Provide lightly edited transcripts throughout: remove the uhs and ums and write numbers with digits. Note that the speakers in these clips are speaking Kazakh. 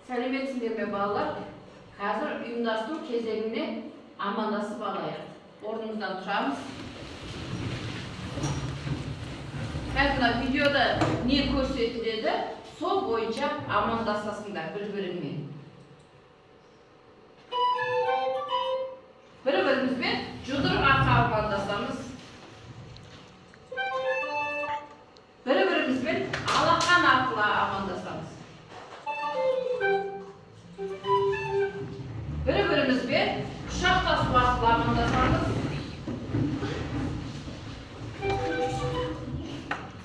Сәлеметсіздер ме балалар? Қазір ұйымдастыру кезеңіне амандасып алайық. Орнымыздан тұрамыз. Қазір видеода не көрсетіледі, сол бойынша амандасасыңдар бір-біріңмен. Бір-бірімізбен жұдырық амандасамыз. Бір-бірімізбен алақан арқылы амандасамыз. Бір-бірімізбен құшақтасу арқылы амандасамыз.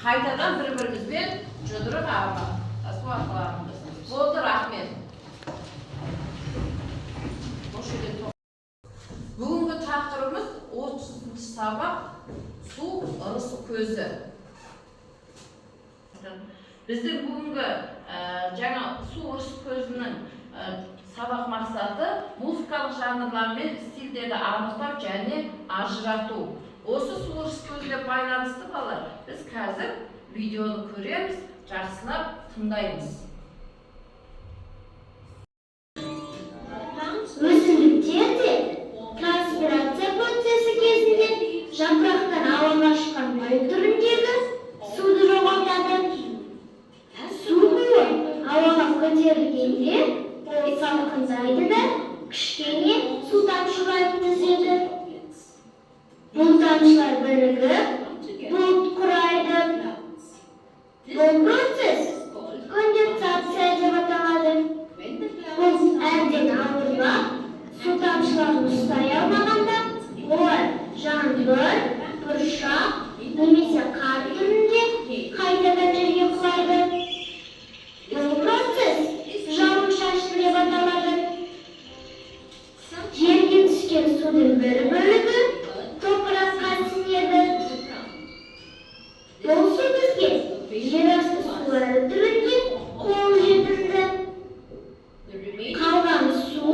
Қайтадан бір-бірімізбен жұдырық амандасу арқылы амандасамыз. Болды, рахмет. Бүгінгі тақырыбымыз 30-шы сабақ су ырысы көзі. Біздің бүгінгі жаңа су ырысы көзінің сабақ мақсаты музыкалық жанрлар мен стильдерді анықтау және ажырату. Осы су ырысы көзіне байланысты балалар, біз қазір видеоны көреміз, жақсылап тыңдаймыз. Өсімдіктерде транспирация процесі кезінде жапырақтан ауаға шыққан май түріндегі суды жоғалтады. Су буы ауаға көтерілгенде салқындайды да кішкене су тамшылары түзеді. Бұл тамшылар бірігіп бұлт құрайды. Бұл процесс конденсация деп аталады. Бұл әбден ауырлап, су тамшыларын ұстай алмағанда, олар жаңбыр, бұршақ немесе қар түрінде қайтадан жерге құлайды. Бұл процесс жауын-шашын деп аталады. Жерге түскен судың бір бөлігі топыраққа сіңеді. Бұл су бізге жер асты сулары түрінде қолжетімді. Қалған су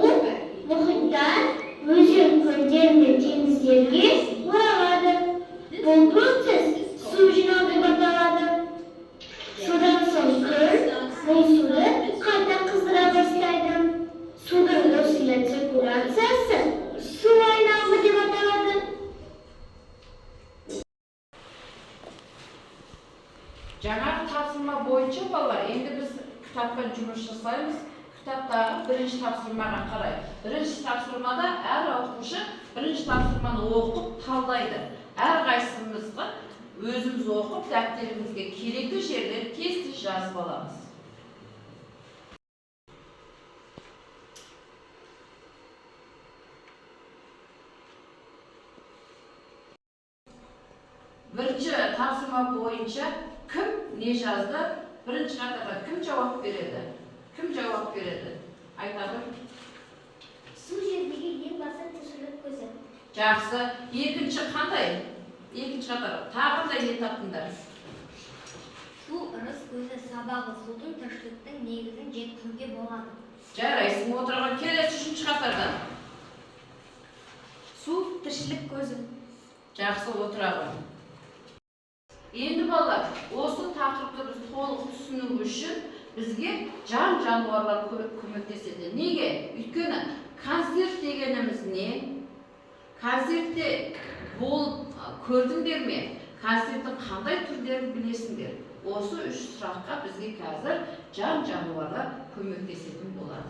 мұхиттар, өзен, көлдер мен теңіздерге оралады. Бұл процесс су жинау деп аталады. Содан соң көл бұл суды қайта қыздыра бастайды. Судың осындай циркуляциясы су айналымы деп аталады. Жаңағы тапсырма бойынша балалар, енді біз кітаппен жұмыс жасаймыз. Кітаптағы бірінші тапсырмаға қарай. Бірінші тапсырмада әр оқушы бірінші тапсырманы оқып талдайды. Әр қайсымызға өзіміз оқып, дәптерімізге керекті жерлерді тез-тез жазып аламыз. Бірінші тапсырма бойынша кім не жазды? Бірінші қатарға кім жауап береді? Кім жауап береді? Айтады. Су жердегі ең басты тіршілік көзі. Жақсы. Екінші қандай? Екінші қатар. Тағы да не таптыңдар? Су ырыс көзі сабағы судың тіршіліктің негізін жеткізуге болады. Жарайсың, отырған. Келесі үшінші қатардан. Су тіршілік көзі. Жақсы, отырған. Енді балалар, осы тақырыпты біз толық түсіну үшін бізге жан-жануарлар көмектеседі. Неге? Өйткені концерт дегеніміз не? Концертте болып көрдіңдер ме? Концерттің қандай түрлерін білесіңдер? Осы үш сұраққа бізге қазір жан-жануарлар көмектесетін болады.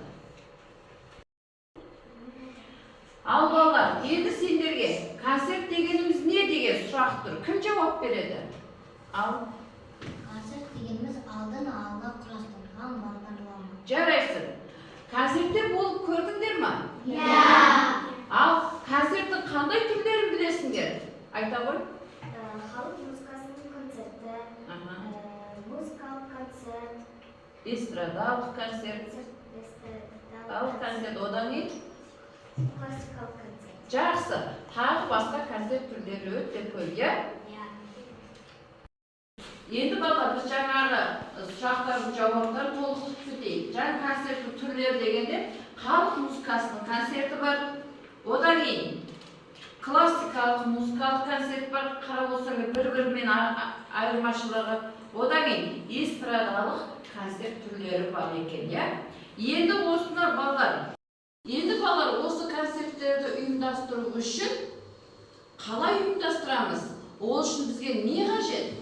Ал балалар, енді сендерге концерт дегеніміз не деген сұрақ тұр? Кім жауап береді? Ал Концерт дегеніміз алдын ала құрастырылған бағдарлама. Жарайсың. Концертте болып көрдіңдер ма? Иә. Ал концерттің қандай түрлерін білесіңдер? Айта ғой. Халық музыкасының концерті, музыкалық концерт, Эстрадалық концерт, одан кейін классикалық концерт. жақсы. Тағы басқа концерт түрлері өте көп, иә? Енді балалар, біз жаңағы сұрақтардың жауаптарын толық түсінейік. Жаңа концерттің түрлері дегенде халық музыкасының концерті бар. Одан кейін классикалық музыкалық концерт бар. Қарап болсаңыз бір-бірімен айырмашылығы. Одан кейін эстрадалық концерт түрлері бар екен, иә? Енді осынар балалар. Енді балалар осы концерттерді ұйымдастыру үшін қалай ұйымдастырамыз? Ол үшін бізге не қажет?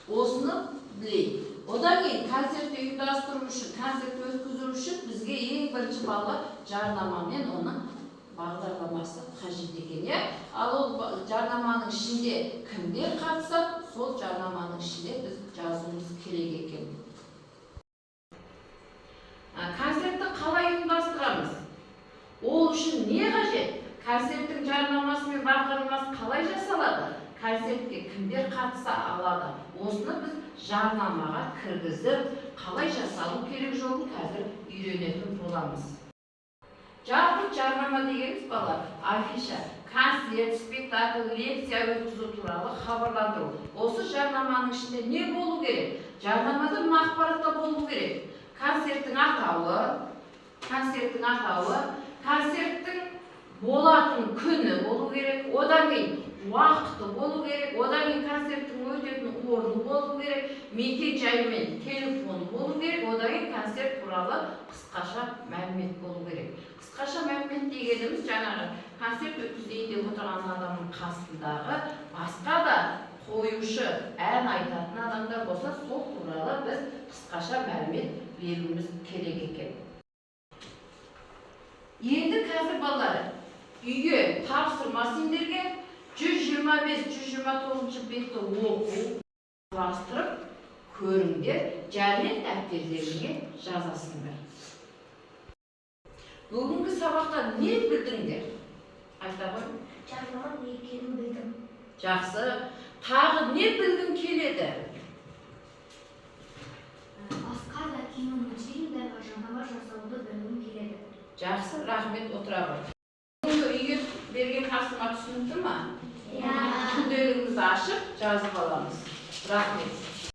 Осыны білейік. Одан кейін концертті ұйымдастыру үшін, концерт өткізу үшін бізге ең бірінші балалар жарнама мен оның бағдарламасы қажет екен, иә? Ал ол жарнаманың ішінде кімдер қатысады, сол жарнаманың ішінде біз жазуымыз керек екен. Концертті қалай ұйымдастырамыз? Ол үшін не қажет? Концерттің жарнамасы мен бағдарламасы қалай жасалады? Концертке кімдер қатыса алады? Осыны біз жарнамаға кіргізіп, қалай жасалу керек жолын қазір үйренетін боламыз. Жалпы жарнама дегеніміз балалар, афиша, концерт, спектакль, лекция өткізу туралы хабарландыру. Осы жарнаманың ішінде не болу керек? Жарнамада ақпаратта болу керек. Концерттің атауы, концерттің болатын күні болу керек, одан кейін уақыты болу керек, одан кейін концерттің өтетін орны болу керек, мекен-жайы мен телефоны болу керек, одан кейін концерт туралы қысқаша мәлімет болу керек. Қысқаша мәлімет дегеніміз жаңағы концерт өткізейін деп отырған адамның қасындағы басқа да қоюшы, ән айтатын адамдар болса, сол туралы біз қысқаша мәлімет беруіміз керек екен. Енді қазір балалар үйге тапсырма сендерге 125-129 бетті оқу құрастырып көріңдер, және дәптерлеріңе жазасыңдар. Бүгінгі сабақта не білдіңдер? Айта ғой. Жарнама не екенін білдім. Жақсы. Тағы не білгің келеді? Басқа да кино мультфильмдерге жарнама жасауды білгім келеді. Жақсы, рахмет, отыра ғой. Үйге берген тапсырма түсінікті ма? Иә. Күнделігімізді ашып жазып аламыз. Рахмет.